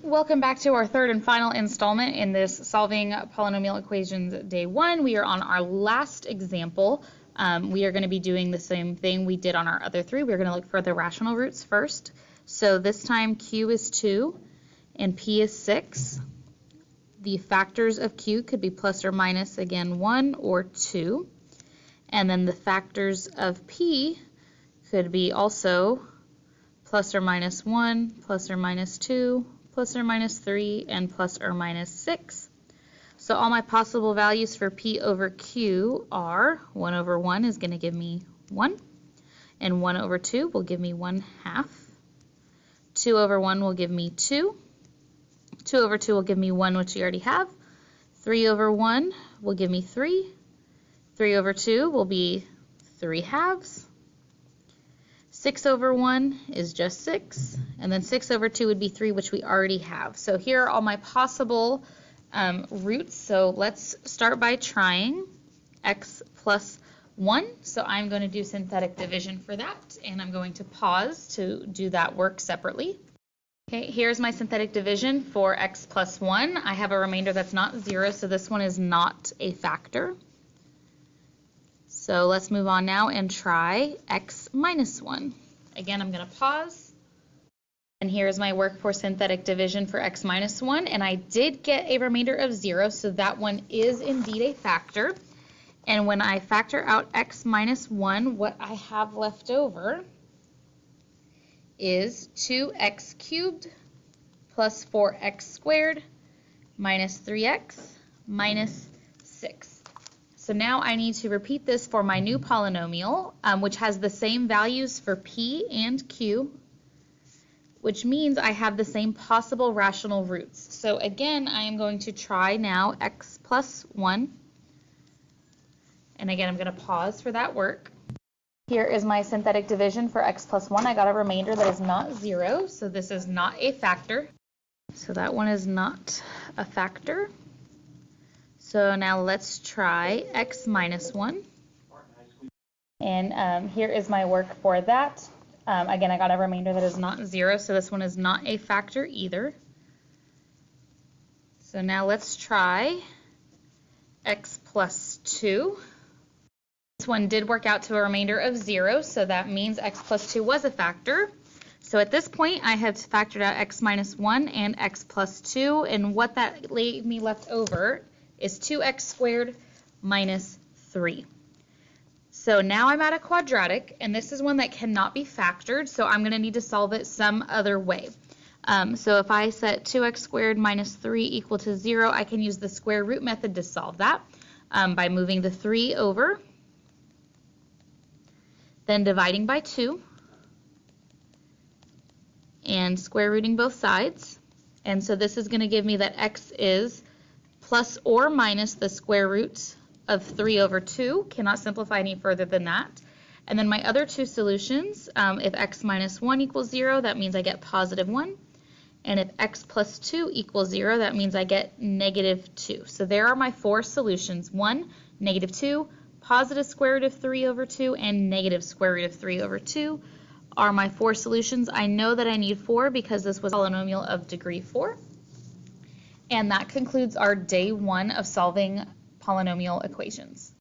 Welcome back to our third and final installment in this Solving Polynomial Equations Day 1. We are on our last example. We are going to be doing the same thing we did on our other three. We're going to look for the rational roots first. So this time Q is 2 and P is 6. The factors of Q could be plus or minus, again, 1 or 2. And then the factors of P could be also plus or minus 1, plus or minus 2, plus or minus 3, and plus or minus 6. So all my possible values for P over Q are 1 over 1 is going to give me 1, and 1 over 2 will give me 1/2. 2 over 1 will give me 2. 2 over 2 will give me 1, which we already have. 3 over 1 will give me 3. 3 over 2 will be 3/2. 6 over 1 is just 6, and then 6 over 2 would be 3, which we already have. So here are all my possible roots. So let's start by trying x plus 1. So I'm going to do synthetic division for that, and I'm going to pause to do that work separately. Okay, here's my synthetic division for x plus 1. I have a remainder that's not 0, so this one is not a factor. So let's move on now and try x minus 1. Again, I'm going to pause. And here's my work for synthetic division for x minus 1. And I did get a remainder of 0, so that one is indeed a factor. And when I factor out x minus 1, what I have left over is 2x cubed plus 4x squared minus 3x minus 6. So now I need to repeat this for my new polynomial, which has the same values for P and Q, which means I have the same possible rational roots. So again, I am going to try now x plus 1. And again, I'm going to pause for that work. Here is my synthetic division for x plus 1. I got a remainder that is not 0, so this is not a factor. So that one is not a factor. So now let's try x minus 1. And here is my work for that. Again, I got a remainder that is not 0, so this one is not a factor either. So now let's try x plus 2. This one did work out to a remainder of 0, so that means x plus 2 was a factor. So at this point, I have factored out x minus 1 and x plus 2, and what that leave me left over is 2x squared minus 3. So now I'm at a quadratic, and this is one that cannot be factored, so I'm going to need to solve it some other way. So if I set 2x squared minus 3 equal to 0, I can use the square root method to solve that by moving the 3 over, then dividing by 2, and square rooting both sides. And so this is going to give me that x is plus or minus the square root of 3 over 2. Cannot simplify any further than that. And then my other two solutions, if x minus 1 equals 0, that means I get positive 1. And if x plus 2 equals 0, that means I get negative 2. So there are my four solutions. 1, negative 2, positive square root of 3 over 2, and negative square root of 3 over 2 are my four solutions. I know that I need 4 because this was a polynomial of degree 4. And that concludes our day 1 of solving polynomial equations.